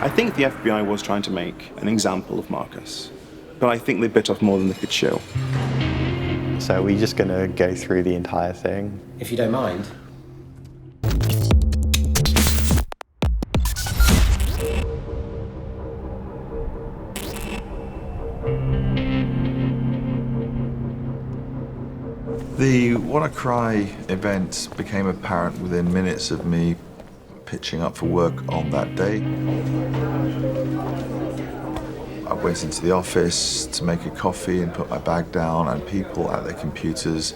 I think the FBI was trying to make an example of Marcus, but I think they bit off more than they could chew. So we're just going to go through the entire thing. If you don't mind. The Wannacry event became apparent within minutes of me pitching up for work on that day. I went into the office to make a coffee and put my bag down, and people at their computers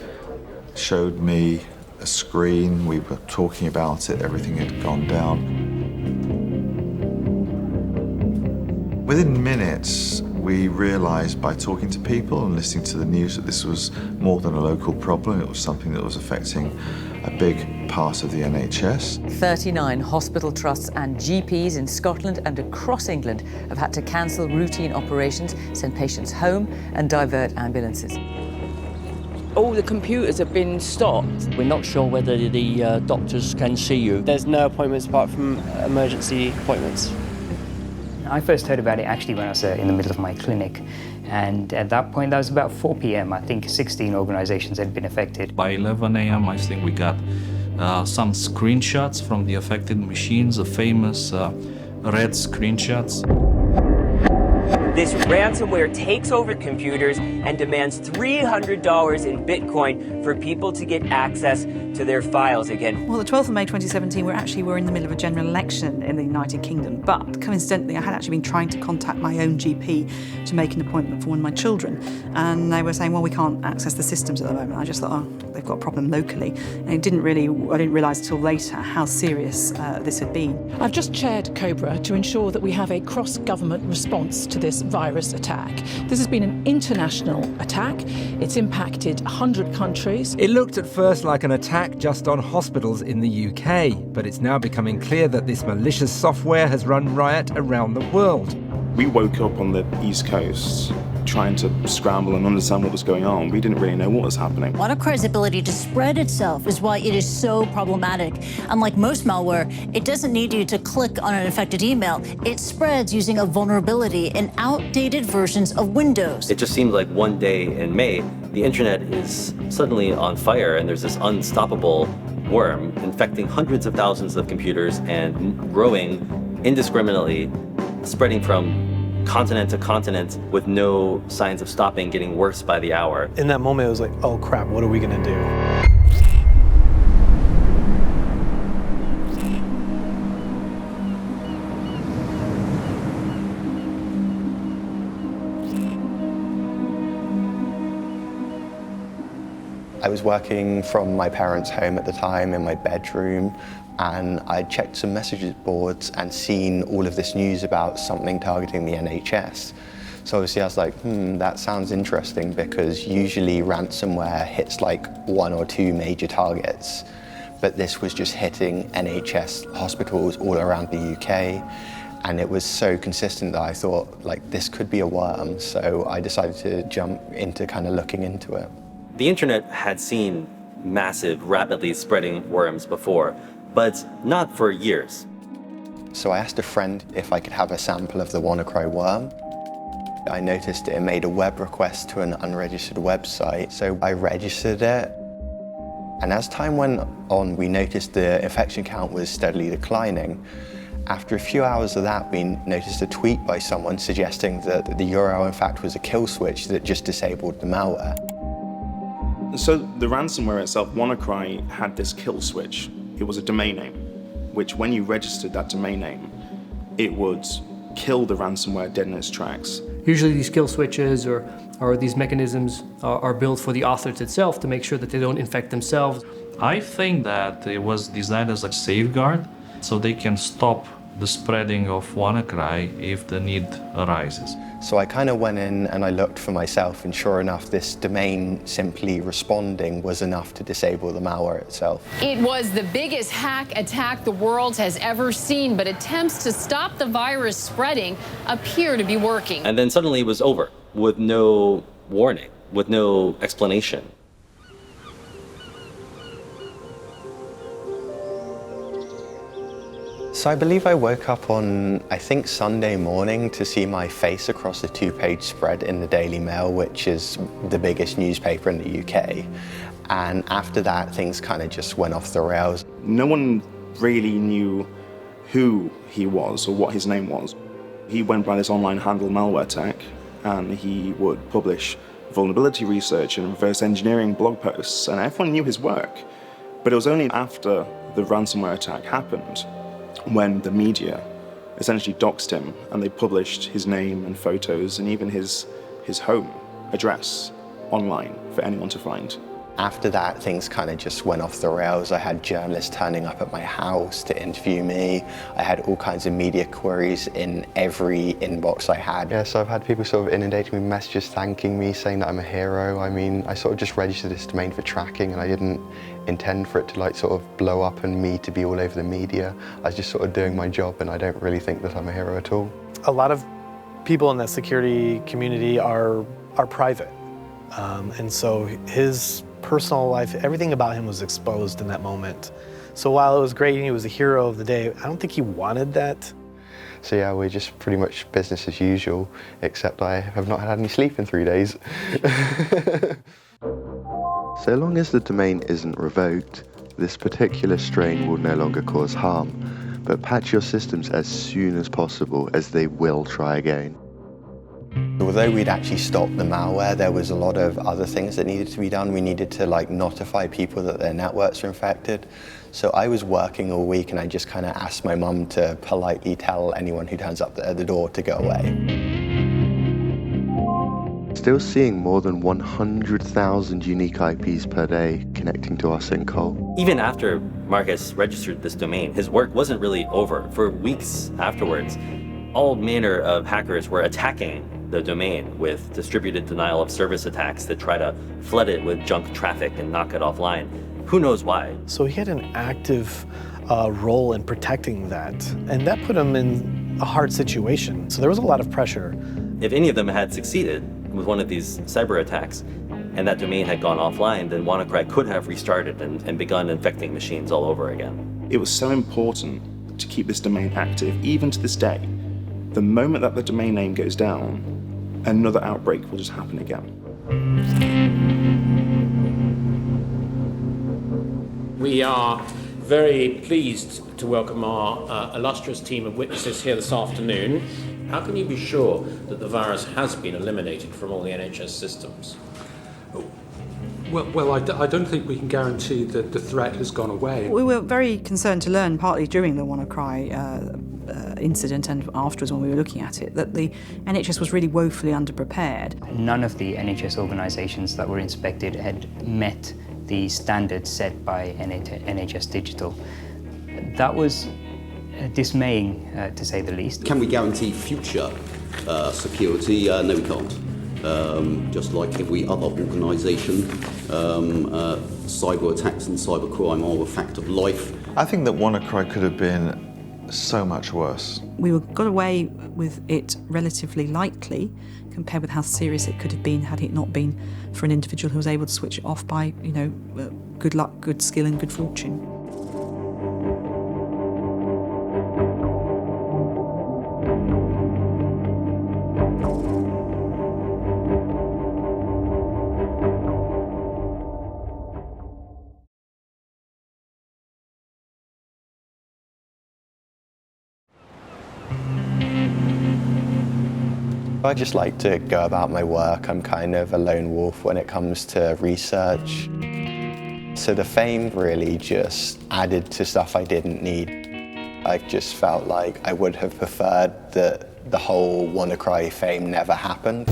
showed me a screen. We were talking about it, everything had gone down. Within minutes, we realized by talking to people and listening to the news that this was more than a local problem. It was something that was affecting a big part of the NHS. 39 hospital trusts and GPs in Scotland and across England have had to cancel routine operations, send patients home and divert ambulances. All the computers have been stopped. We're not sure whether the doctors can see you. There's no appointments apart from emergency appointments. I first heard about it actually when I was in the middle of my clinic, and at that point that was about 4 p.m. I think 16 organizations had been affected. By 11 a.m. I think we got some screenshots from the affected machines, the famous red screenshots. This ransomware takes over computers and demands $300 in Bitcoin for people to get access to their files again. Well, the 12th of May 2017, we're in the middle of a general election in the United Kingdom, but coincidentally I had actually been trying to contact my own GP to make an appointment for one of my children, and they were saying, well, we can't access the systems at the moment. I just thought, oh, they've got a problem locally. And I didn't realise until later how serious this had been. I've just chaired COBRA to ensure that we have a cross-government response to this virus attack. This has been an international attack. It's impacted 100 countries. It looked at first like an attack just on hospitals in the UK, but it's now becoming clear that this malicious software has run riot around the world. We woke up on the East Coast trying to scramble and understand what was going on. We didn't really know what was happening. Wannacry's ability to spread itself is why it is so problematic. Unlike most malware, it doesn't need you to click on an infected email. It spreads using a vulnerability in outdated versions of Windows. It just seemed like one day in May, the internet is suddenly on fire and there's this unstoppable worm infecting hundreds of thousands of computers and growing indiscriminately, spreading from continent to continent with no signs of stopping, getting worse by the hour. In that moment, it was like, oh crap, what are we gonna do? I was working from my parents' home at the time in my bedroom, and I checked some messages boards and seen all of this news about something targeting the NHS. So obviously I was like, that sounds interesting, because usually ransomware hits like 1 or 2 major targets, but this was just hitting NHS hospitals all around the UK. And it was so consistent that I thought, like, this could be a worm. So I decided to jump into kind of looking into it. The internet had seen massive, rapidly spreading worms before, but not for years. So I asked a friend if I could have a sample of the Wannacry worm. I noticed it made a web request to an unregistered website, so I registered it. And as time went on, we noticed the infection count was steadily declining. After a few hours of that, we noticed a tweet by someone suggesting that the URL, in fact, was a kill switch that just disabled the malware. So the ransomware itself, Wannacry, had this kill switch. It was a domain name, which when you registered that domain name, it would kill the ransomware dead in its tracks. Usually these kill switches or these mechanisms are built for the authors itself to make sure that they don't infect themselves. I think that it was designed as a safeguard so they can stop the spreading of Wannacry if the need arises. So I kind of went in and I looked for myself, and sure enough, this domain simply responding was enough to disable the malware itself. It was the biggest hack attack the world has ever seen, but attempts to stop the virus spreading appear to be working. And then suddenly it was over, with no warning, with no explanation. So I believe I woke up on, I think, Sunday morning to see my face across a 2-page spread in the Daily Mail, which is the biggest newspaper in the UK. And after that, things kind of just went off the rails. No one really knew who he was or what his name was. He went by this online handle malware tech, and he would publish vulnerability research and reverse engineering blog posts, and everyone knew his work. But it was only after the ransomware attack happened when the media essentially doxed him, and they published his name and photos and even his home address online for anyone to find. After that, things kind of just went off the rails. I had journalists turning up at my house to interview me. I had all kinds of media queries in every inbox I had. Yeah, so I've had people sort of inundating me with messages thanking me, saying that I'm a hero. I mean, I sort of just registered this domain for tracking, and I didn't intend for it to like sort of blow up and me to be all over the media. I was just sort of doing my job, and I don't really think that I'm a hero at all. A lot of people in that security community are private. And so his personal life, everything about him was exposed in that moment. So while it was great and he was a hero of the day, I don't think he wanted that. So yeah, we're just pretty much business as usual, except I have not had any sleep in 3 days. So long as the domain isn't revoked, this particular strain will no longer cause harm, but patch your systems as soon as possible, as they will try again. Although we'd actually stopped the malware, there was a lot of other things that needed to be done. We needed to notify people that their networks were infected. So I was working all week, and I just kind of asked my mum to politely tell anyone who turns up at the door to go away. Still seeing more than 100,000 unique IPs per day connecting to our sinkhole. Even after Marcus registered this domain, his work wasn't really over. For weeks afterwards, all manner of hackers were attacking the domain with distributed denial of service attacks that try to flood it with junk traffic and knock it offline. Who knows why? So he had an active role in protecting that, and that put him in a hard situation. So there was a lot of pressure. If any of them had succeeded with one of these cyber attacks, and that domain had gone offline, then Wannacry could have restarted and begun infecting machines all over again. It was so important to keep this domain active, even to this day. The moment that the domain name goes down, another outbreak will just happen again. We are very pleased to welcome our illustrious team of witnesses here this afternoon. How can you be sure that the virus has been eliminated from all the NHS systems? Well, I don't think we can guarantee that the threat has gone away. We were very concerned to learn, partly during the Wannacry incident and afterwards when we were looking at it, that the NHS was really woefully underprepared. None of the NHS organisations that were inspected had met the standards set by NHS Digital. That was dismaying, to say the least. Can we guarantee future security? No, we can't. Just like every other organisation, cyber attacks and cyber crime are a fact of life. I think that Wannacry could have been so much worse. We got away with it relatively lightly compared with how serious it could have been had it not been for an individual who was able to switch it off by, good luck, good skill and good fortune. I just like to go about my work. I'm kind of a lone wolf when it comes to research. So the fame really just added to stuff I didn't need. I just felt like I would have preferred that the whole Wannacry fame never happened.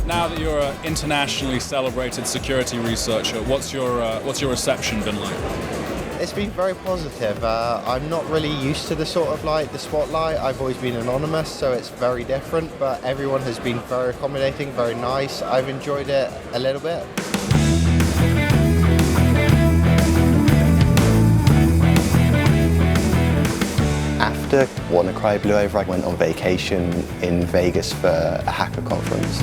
Now that you're an internationally celebrated security researcher, what's your reception been like? It's been very positive. I'm not really used to the sort of the spotlight. I've always been anonymous, so it's very different, but everyone has been very accommodating, very nice. I've enjoyed it a little bit. After Wannacry blew over, I went on vacation in Vegas for a hacker conference.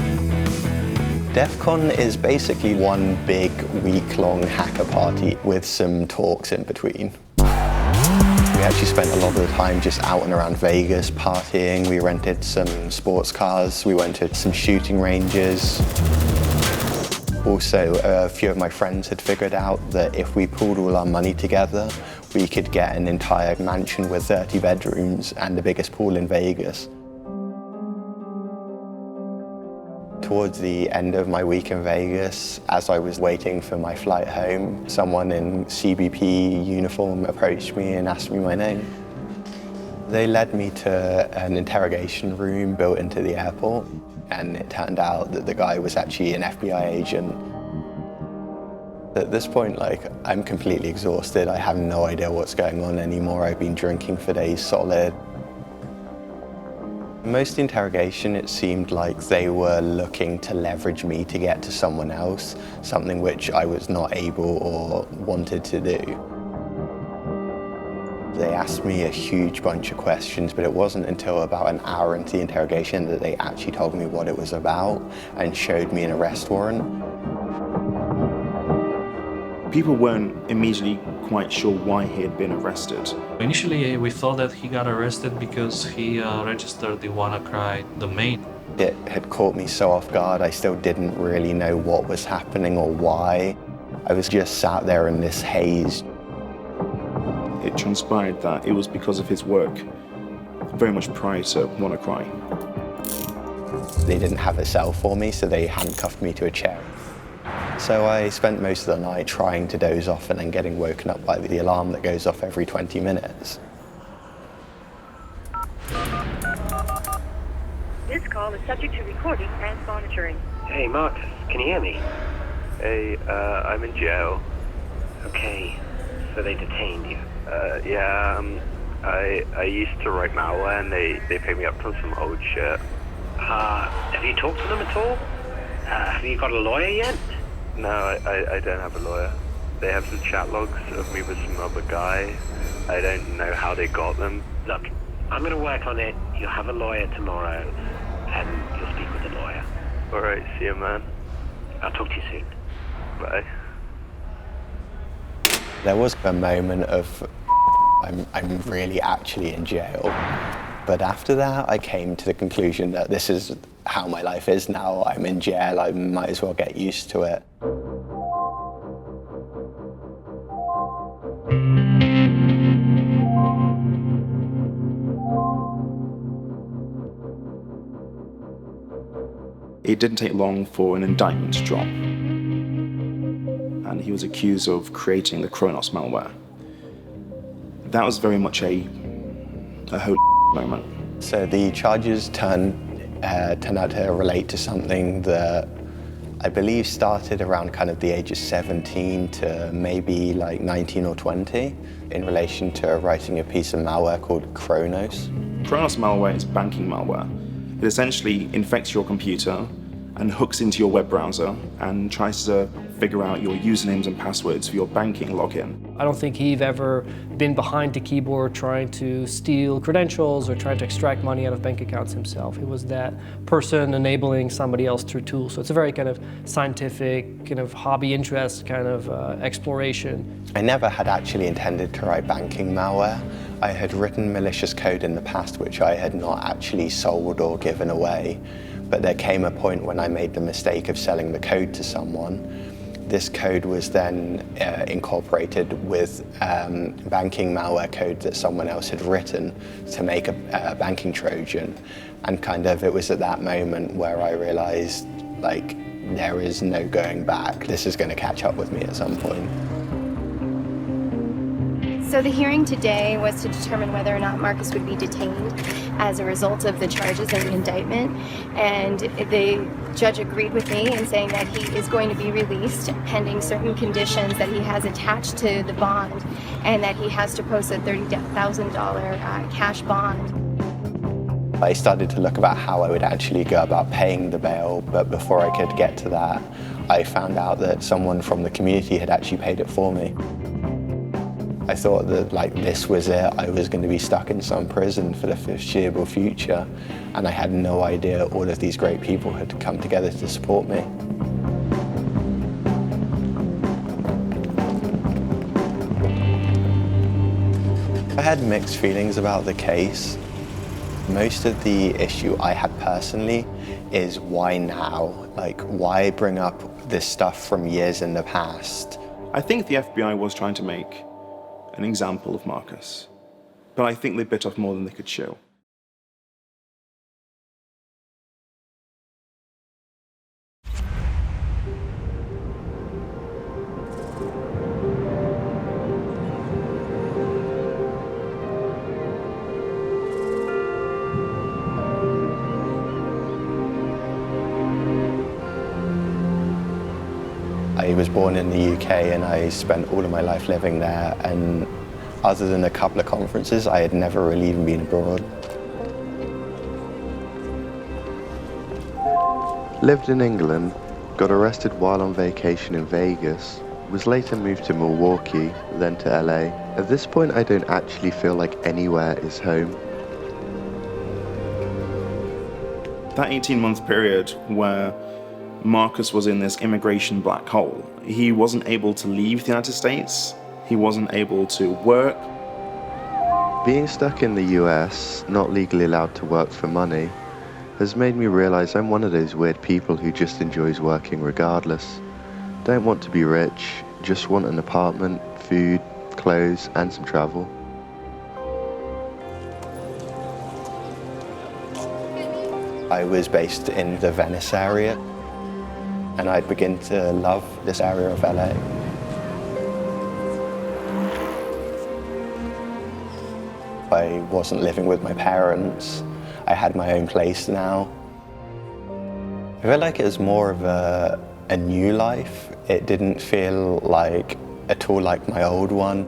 DEF CON is basically one big week-long hacker party with some talks in between. We actually spent a lot of the time just out and around Vegas partying. We rented some sports cars, we went to some shooting ranges. Also, a few of my friends had figured out that if we pooled all our money together, we could get an entire mansion with 30 bedrooms and the biggest pool in Vegas. Towards the end of my week in Vegas, as I was waiting for my flight home, someone in CBP uniform approached me and asked me my name. They led me to an interrogation room built into the airport, and it turned out that the guy was actually an FBI agent. At this point, I'm completely exhausted. I have no idea what's going on anymore. I've been drinking for days solid. Most interrogation, it seemed like they were looking to leverage me to get to someone else, something which I was not able or wanted to do. They asked me a huge bunch of questions, but it wasn't until about an hour into the interrogation that they actually told me what it was about and showed me an arrest warrant. People weren't immediately quite sure why he had been arrested. Initially, we thought that he got arrested because he registered the Wannacry domain. It had caught me so off guard, I still didn't really know what was happening or why. I was just sat there in this haze. It transpired that it was because of his work, very much prior to Wannacry. They didn't have a cell for me, so they handcuffed me to a chair. So I spent most of the night trying to doze off and then getting woken up by the alarm that goes off every 20 minutes. This call is subject to recording and monitoring. Hey, Marcus, can you hear me? Hey, I'm in jail. Okay, so they detained you? I used to write malware and they paid me up for some old shit. Have you talked to them at all? Have you got a lawyer yet? No, I don't have a lawyer. They have some chat logs of me with some other guy. I don't know how they got them. Look, I'm going to work on it. You'll have a lawyer tomorrow, and you'll speak with the lawyer. Alright, see you, man. I'll talk to you soon. Bye. There was a moment of, I'm really actually in jail. But after that, I came to the conclusion that this is how my life is now. I'm in jail, I might as well get used to it. It didn't take long for an indictment to drop, and he was accused of creating the Kronos malware. That was very much a holy moment. So the charges turned out to relate to something that I believe started around kind of the age of 17 to maybe like 19 or 20 in relation to writing a piece of malware called Kronos. Kronos malware is banking malware. It essentially infects your computer and hooks into your web browser and tries to figure out your usernames and passwords for your banking login. I don't think he'd ever been behind the keyboard trying to steal credentials or trying to extract money out of bank accounts himself. He was that person enabling somebody else through tools. So it's a very kind of scientific, kind of hobby interest kind of exploration. I never had actually intended to write banking malware. I had written malicious code in the past which I had not actually sold or given away. But there came a point when I made the mistake of selling the code to someone. This code was then incorporated with banking malware code that someone else had written to make a banking Trojan. And kind of it was at that moment where I realized, like, there is no going back. This is going to catch up with me at some point. So the hearing today was to determine whether or not Marcus would be detained as a result of the charges and the indictment. And the judge agreed with me in saying that he is going to be released pending certain conditions that he has attached to the bond and that he has to post a $30,000 cash bond. I started to look about how I would actually go about paying the bail, but before I could get to that, I found out that someone from the community had actually paid it for me. I thought that, like, this was it. I was going to be stuck in some prison for the foreseeable future, and I had no idea all of these great people had come together to support me. I had mixed feelings about the case. Most of the issue I had personally is why now? Like, why bring up this stuff from years in the past? I think the FBI was trying to make an example of Marcus, but I think they bit off more than they could chew. I was born in the UK and I spent all of my life living there, and other than a couple of conferences, I had never really even been abroad. Lived in England, got arrested while on vacation in Vegas, was later moved to Milwaukee, then to LA. At this point, I don't actually feel like anywhere is home. That 18-month period where Marcus was in this immigration black hole, he wasn't able to leave the United States, he wasn't able to work. Being stuck in the US, not legally allowed to work for money, has made me realize I'm one of those weird people who just enjoys working regardless. Don't want to be rich, just want an apartment, food, clothes, and some travel. I was based in the Venice area, and I'd begin to love this area of LA. I wasn't living with my parents. I had my own place now. I felt like it was more of a new life. It didn't feel like at all like my old one.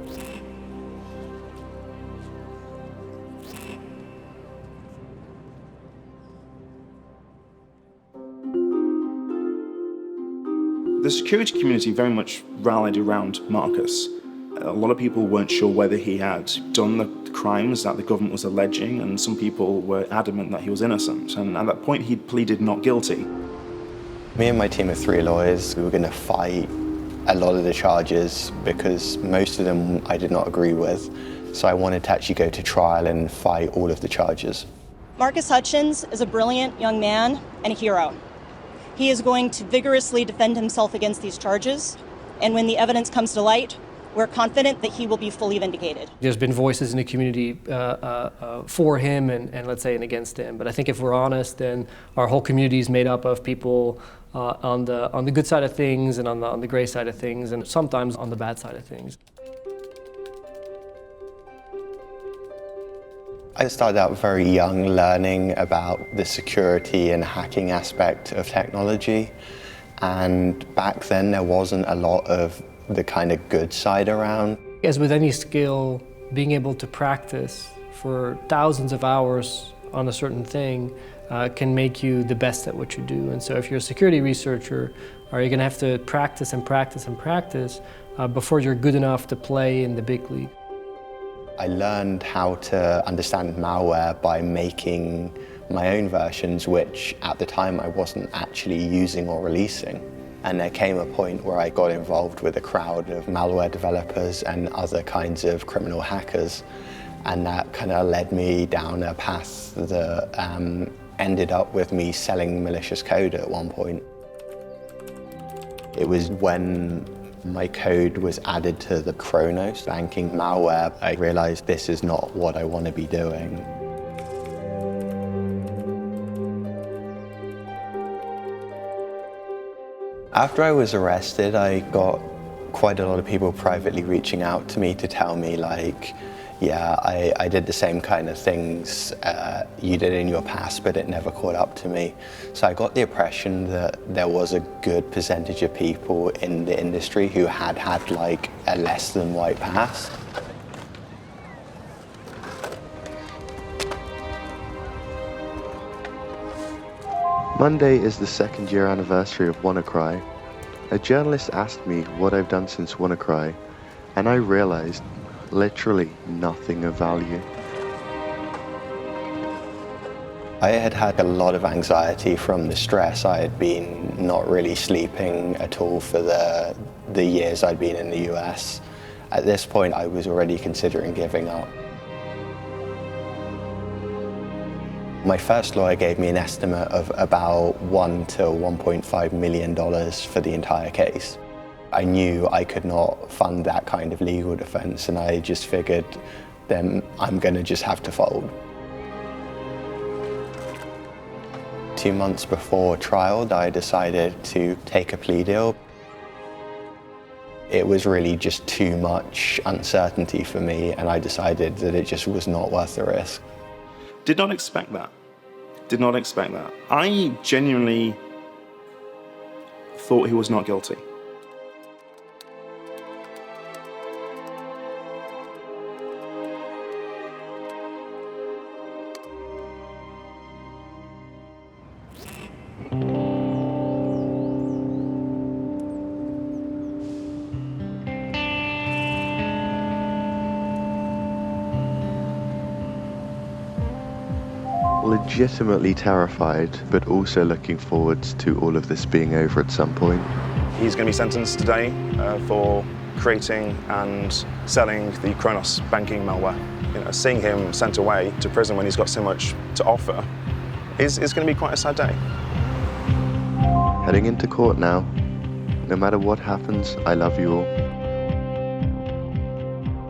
The security community very much rallied around Marcus. A lot of people weren't sure whether he had done the crimes that the government was alleging, and some people were adamant that he was innocent. And at that point, he'd pleaded not guilty. Me and my team of 3 lawyers, we were going to fight a lot of the charges because most of them I did not agree with. So I wanted to actually go to trial and fight all of the charges. Marcus Hutchins is a brilliant young man and a hero. He is going to vigorously defend himself against these charges, and when the evidence comes to light, we're confident that he will be fully vindicated. There's been voices in the community for him and let's say and against him, but I think if we're honest, then our whole community is made up of people on the good side of things and on the gray side of things, and sometimes on the bad side of things. I started out very young learning about the security and hacking aspect of technology, and back then there wasn't a lot of the kind of good side around. As with any skill, being able to practice for thousands of hours on a certain thing can make you the best at what you do. And so if you're a security researcher, you're going to have to practice and practice and practice before you're good enough to play in the big league. I learned how to understand malware by making my own versions, which at the time I wasn't actually using or releasing. And there came a point where I got involved with a crowd of malware developers and other kinds of criminal hackers. And that kind of led me down a path that ended up with me selling malicious code at one point. It was when my code was added to the Kronos banking malware, I realized this is not what I want to be doing. After I was arrested, I got quite a lot of people privately reaching out to me to tell me, like, yeah, I did the same kind of things you did in your past, but it never caught up to me. So I got the impression that there was a good percentage of people in the industry who had like a less than white past. Monday is the 2nd year anniversary of Wannacry. A journalist asked me what I've done since Wannacry, and I realized literally nothing of value. I had had a lot of anxiety from the stress. I had been not really sleeping at all for the years I'd been in the US. At this point, I was already considering giving up. My first lawyer gave me an estimate of about $1 to $1.5 million for the entire case. I knew I could not fund that kind of legal defense, and I just figured, then I'm going to just have to fold. 2 months before trial, I decided to take a plea deal. It was really just too much uncertainty for me, and I decided that it just was not worth the risk. Did not expect that. Did not expect that. I genuinely thought he was not guilty. Legitimately terrified, but also looking forward to all of this being over at some point. He's going to be sentenced today for creating and selling the Kronos banking malware. You know, seeing him sent away to prison when he's got so much to offer is going to be quite a sad day. Heading into court now. No matter what happens, I love you all.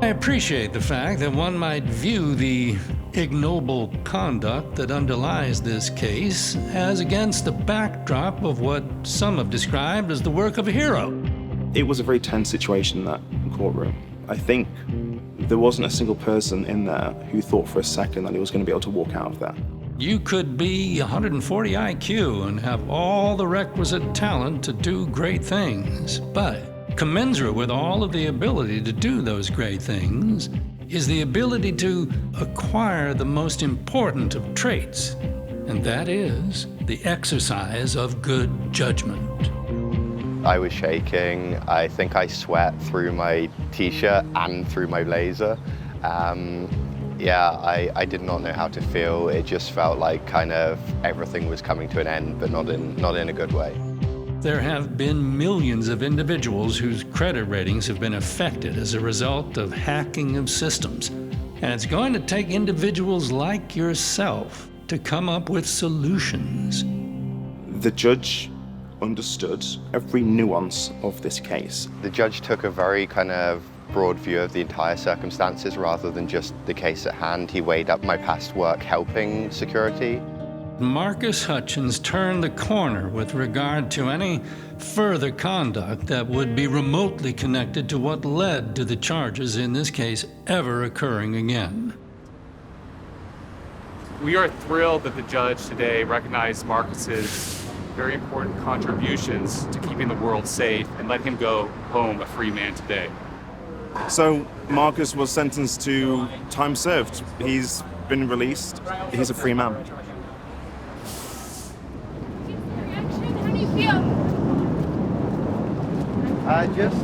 I appreciate the fact that one might view the ignoble conduct that underlies this case as against the backdrop of what some have described as the work of a hero. It was a very tense situation in that courtroom. I think there wasn't a single person in there who thought for a second that he was going to be able to walk out of there. You could be 140 IQ and have all the requisite talent to do great things, but commensurate with all of the ability to do those great things is the ability to acquire the most important of traits, and that is the exercise of good judgment. I was shaking. I think I sweat through my t-shirt and through my blazer. I did not know how to feel. It just felt like kind of everything was coming to an end, but not in a good way. There have been millions of individuals whose credit ratings have been affected as a result of hacking of systems. And it's going to take individuals like yourself to come up with solutions. The judge understood every nuance of this case. The judge took a very kind of broad view of the entire circumstances rather than just the case at hand. He weighed up my past work helping security. Marcus Hutchins turned the corner with regard to any further conduct that would be remotely connected to what led to the charges in this case ever occurring again. We are thrilled that the judge today recognized Marcus's very important contributions to keeping the world safe and let him go home a free man today. So Marcus was sentenced to time served. He's been released. He's a free man. Just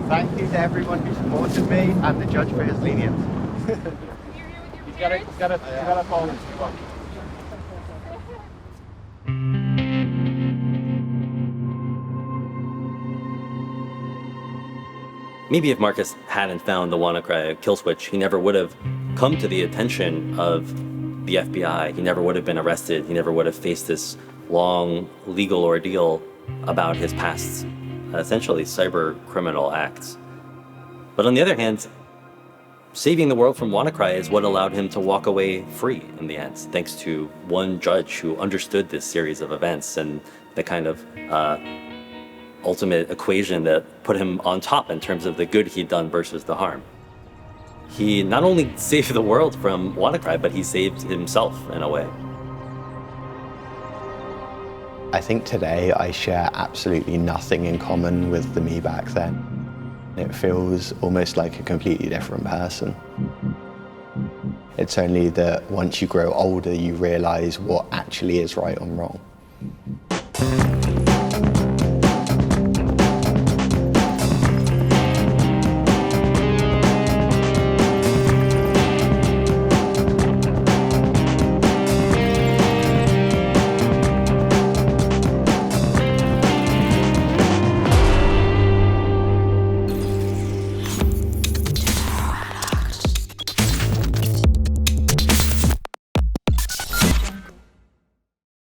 thank you to everyone who supported me and the judge for his lenience. He's got to follow this. Maybe if Marcus hadn't found the Wannacry kill switch, he never would have come to the attention of the FBI. He never would have been arrested. He never would have faced this long legal ordeal about his past, essentially cyber criminal acts. But on the other hand, saving the world from Wannacry is what allowed him to walk away free in the end, thanks to one judge who understood this series of events and the kind of ultimate equation that put him on top in terms of the good he'd done versus the harm. He not only saved the world from Wannacry, but he saved himself in a way. I think today I share absolutely nothing in common with the me back then. It feels almost like a completely different person. It's only that once you grow older, you realize what actually is right and wrong.